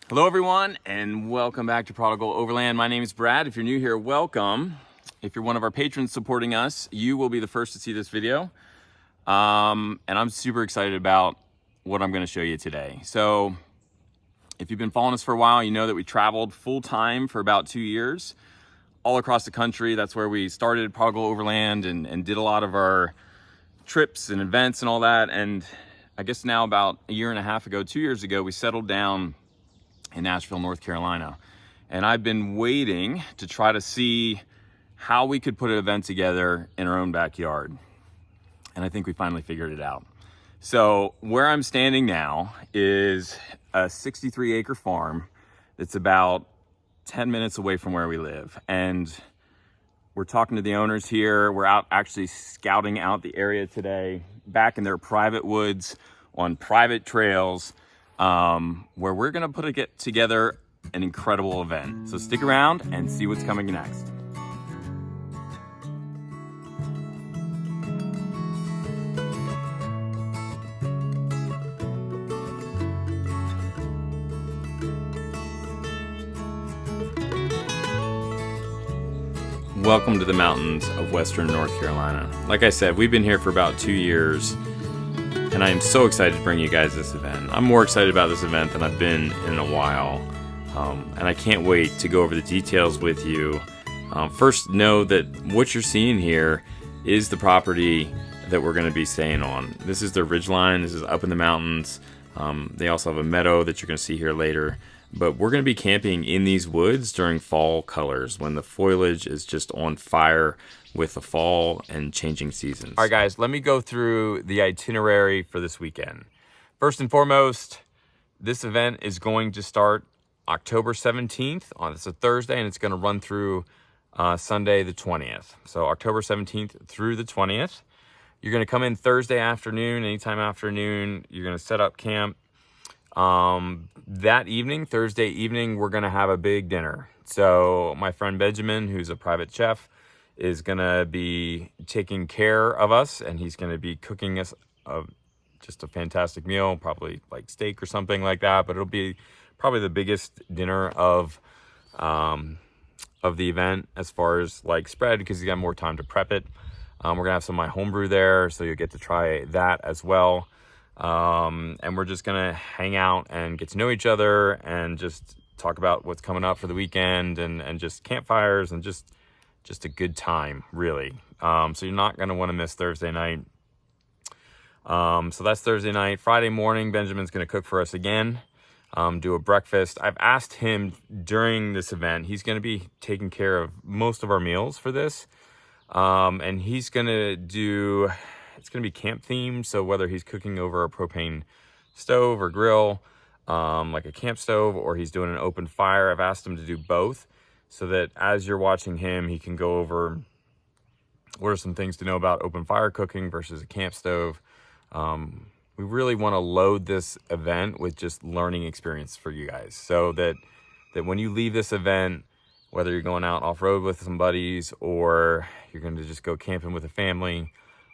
Hello everyone, and welcome back to Prodigal Overland. My name is Brad. If you're new here, welcome. If you're one of our patrons supporting us, you will be the first to see this video. And I'm super excited about what I'm going to show you today. So if you've been following us for a while, you know that we traveled full time for about 2 years all across the country. That's where we started Prodigal Overland and did a lot of our trips and events and all that. And I guess now about a year and a half ago, 2 years ago, we settled down in Asheville, North Carolina. And I've been waiting to try to see how we could put an event together in our own backyard. And I think we finally figured it out. So where I'm standing now is a 63-acre farm that's about 10 minutes away from where we live. And we're talking to the owners here. We're out actually scouting out the area today, back in their private woods on private trails, where we're gonna get together an incredible event. So stick around and see what's coming next. Welcome to the mountains of Western North Carolina. Like I said, we've been here for about 2 years, and I am so excited to bring you guys this event. I'm more excited about this event than I've been in a while, and I can't wait to go over the details with you. First, know that what you're seeing here is the property that we're going to be staying on. This is the ridgeline. This is up in the mountains. They also have a meadow that you're going to see here later. But we're going to be camping in these woods during fall colors, when the foliage is just on fire with the fall and changing seasons. All right, guys, let me go through the itinerary for this weekend. First and foremost, this event is going to start October 17th. It's a Thursday, and it's going to run through Sunday the 20th. So October 17th through the 20th. You're going to come in Thursday afternoon, anytime afternoon. You're going to set up camp. That evening, Thursday evening, we're going to have a big dinner. So my friend Benjamin, who's a private chef, is going to be taking care of us, and he's going to be cooking us just a fantastic meal, probably like steak or something like that. But it'll be probably the biggest dinner of the event as far as like spread, because he's got more time to prep it. We're going to have some of my homebrew there, so you'll get to try that as well. And we're just gonna hang out and get to know each other and just talk about what's coming up for the weekend, and just campfires and just a good time, really. So you're not gonna want to miss Thursday night. So that's Thursday night. Friday morning, Benjamin's gonna cook for us again, do a breakfast. I've asked him during this event, he's gonna be taking care of most of our meals for this, and he's gonna do. It's going to be camp themed, so whether he's cooking over a propane stove or grill, like a camp stove, or he's doing an open fire, I've asked him to do both, so that as you're watching him, he can go over what are some things to know about open fire cooking versus a camp stove. We really want to load this event with just learning experience for you guys, so that when you leave this event, whether you're going out off-road with some buddies or you're going to just go camping with a family,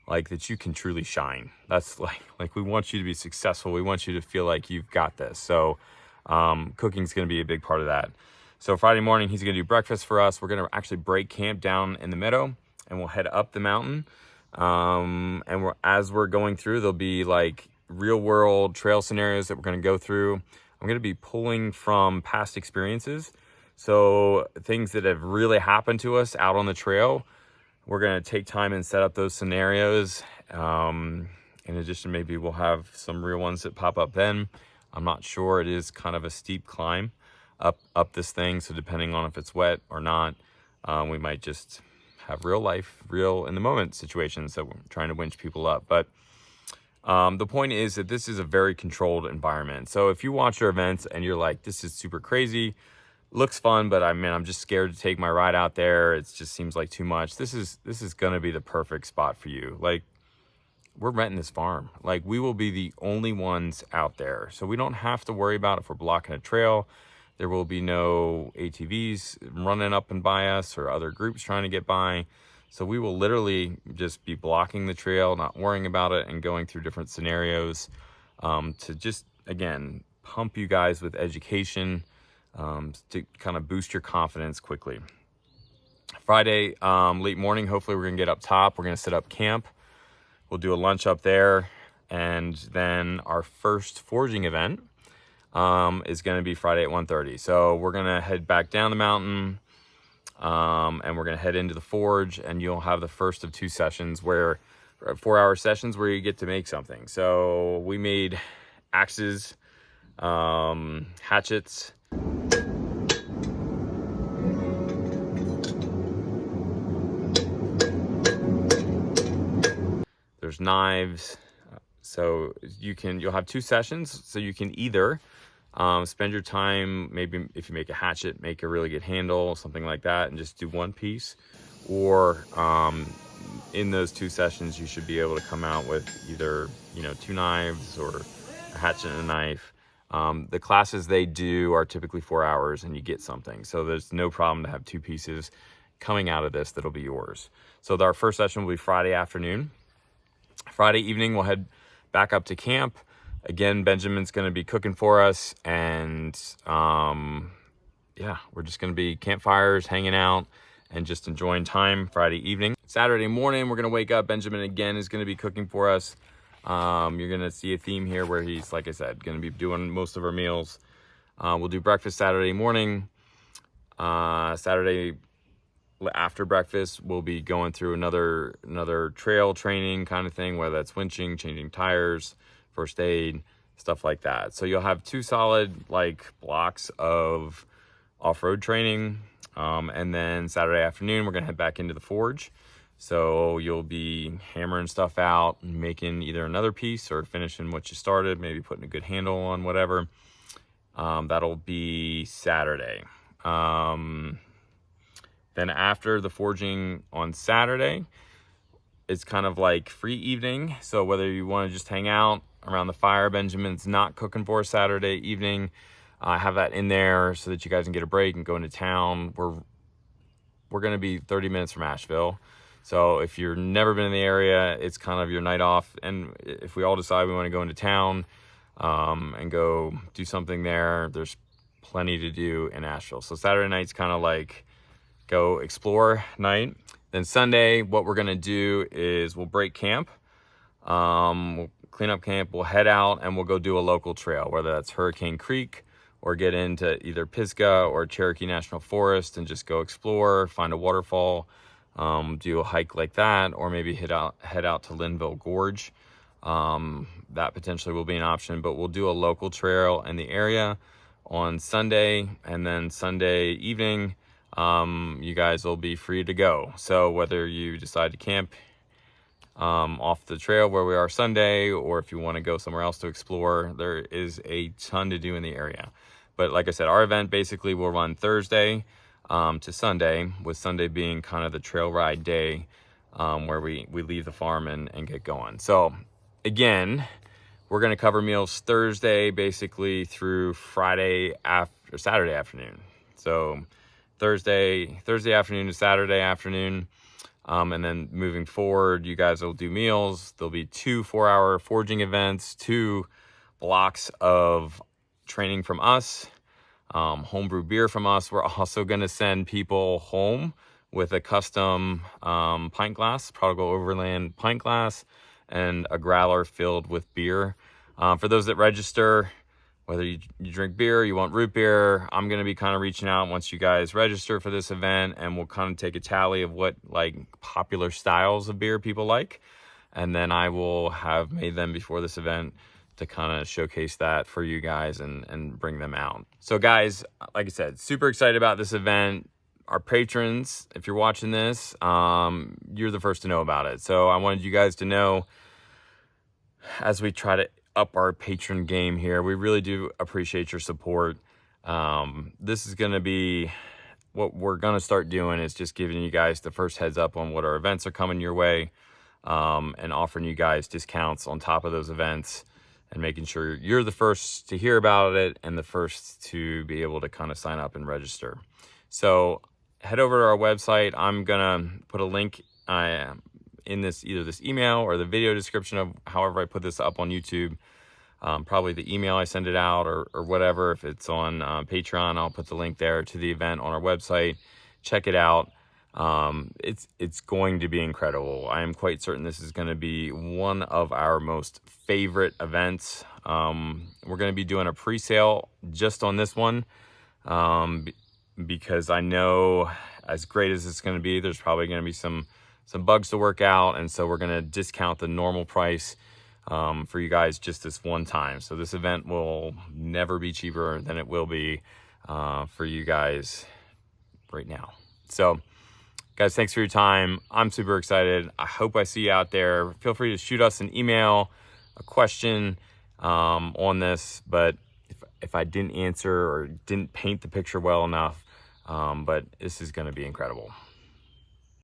like that you can truly shine. That's like we want you to be successful. We want you to feel like you've got this. So cooking is going to be a big part of that. So Friday morning, he's going to do breakfast for us. We're going to actually break camp down in the meadow, and we'll head up the mountain. And as we're going through, there'll be like real world trail scenarios that we're going to go through. I'm going to be pulling from past experiences. So things that have really happened to us out on the trail, we're going to take time and set up those scenarios. In addition, maybe we'll have some real ones that pop up then. I'm not sure. It is kind of a steep climb up this thing. So depending on if it's wet or not, we might just have real life, real in the moment situations that we're trying to winch people up. But the point is that this is a very controlled environment. So if you watch our events and you're like, this is super crazy, looks fun, but I'm just scared to take my ride out there. It just seems like too much. This is going to be the perfect spot for you. Like, we're renting this farm. Like, we will be the only ones out there. So we don't have to worry about if we're blocking a trail. There will be no ATVs running up and by us or other groups trying to get by. So we will literally just be blocking the trail, not worrying about it, and going through different scenarios to just, again, pump you guys with education to kind of boost your confidence quickly. Friday, late morning, hopefully we're gonna get up top. We're gonna set up camp. We'll do a lunch up there. And then our first foraging event is gonna be Friday at 1:30. So we're gonna head back down the mountain and we're gonna head into the forge, and you'll have the first of 2 sessions where 4-hour sessions where you get to make something. So we made axes, hatchets, there's knives. So you'll have 2 sessions. So you can either spend your time, maybe if you make a hatchet, make a really good handle, something like that, and just do 1 piece. Or in those 2 sessions, you should be able to come out with either 2 knives or a hatchet and a knife. The classes they do are typically 4 hours, and you get something. So there's no problem to have 2 pieces coming out of this that'll be yours. So our first session will be Friday afternoon. Friday evening, we'll head back up to camp. Again, Benjamin's going to be cooking for us, and yeah, we're just going to be campfires, hanging out, and just enjoying time Friday evening. Saturday morning, we're going to wake up. Benjamin again is going to be cooking for us. You're going to see a theme here where he's, like I said, going to be doing most of our meals. We'll do breakfast Saturday morning. Saturday after breakfast, we'll be going through another trail training kind of thing, whether that's winching, changing tires, first aid, stuff like that. So you'll have 2 solid blocks of off-road training. And then Saturday afternoon, we're gonna head back into the forge. So you'll be hammering stuff out, making either another piece or finishing what you started, maybe putting a good handle on whatever. That'll be Saturday. Then after the forging on Saturday, it's kind of like free evening. So whether you want to just hang out around the fire, Benjamin's not cooking for Saturday evening. I have that in there so that you guys can get a break and go into town. We're going to be 30 minutes from Asheville. So if you've never been in the area, it's kind of your night off. And if we all decide we want to go into town and go do something there, there's plenty to do in Asheville. So Saturday night's kind of like go explore night. Then Sunday, what we're gonna do is we'll break camp. We'll clean up camp, we'll head out, and we'll go do a local trail, whether that's Hurricane Creek or get into either Pisgah or Cherokee National Forest and just go explore, find a waterfall, do a hike like that, or maybe head out to Linville Gorge. That potentially will be an option, but we'll do a local trail in the area on Sunday, and then Sunday evening, you guys will be free to go. So whether you decide to camp off the trail where we are Sunday, or if you want to go somewhere else to explore, there is a ton to do in the area. But like I said, our event basically will run Thursday to Sunday, with Sunday being kind of the trail ride day where we leave the farm and get going. So again, we're going to cover meals Thursday basically through Saturday afternoon. So Thursday afternoon to Saturday afternoon. And then moving forward, you guys will do meals. There'll be 2 4-hour foraging events, 2 blocks of training from us, homebrew beer from us. We're also going to send people home with a custom pint glass, Prodigal Overland pint glass, and a growler filled with beer. For those that register, whether you drink beer, you want root beer, I'm going to be kind of reaching out once you guys register for this event, and we'll kind of take a tally of what popular styles of beer people like. And then I will have made them before this event to kind of showcase that for you guys and bring them out. So guys, like I said, super excited about this event. Our patrons, if you're watching this, you're the first to know about it. So I wanted you guys to know, as we try to up our patron game here, we really do appreciate your support. This is going to be what we're going to start doing, is just giving you guys the first heads up on what our events are coming your way, and offering you guys discounts on top of those events, and making sure you're the first to hear about it and the first to be able to kind of sign up and register. So head over to our website. I'm gonna put a link in either this email or the video description of however I put this up on YouTube. probably the email I send it out, or whatever. If it's on Patreon, I'll put the link there to the event on our website. Check it out. It's going to be incredible. I am quite certain this is going to be one of our most favorite events. We're going to be doing a pre-sale just on this one, because I know, as great as it's going to be, there's probably going to be some bugs to work out, and so we're going to discount the normal price for you guys just this one time. So this event will never be cheaper than it will be for you guys right now. So guys, thanks for your time. I'm super excited. I hope I see you out there. Feel free to shoot us an email, a question on this, but if I didn't answer or didn't paint the picture well enough, but this is going to be incredible.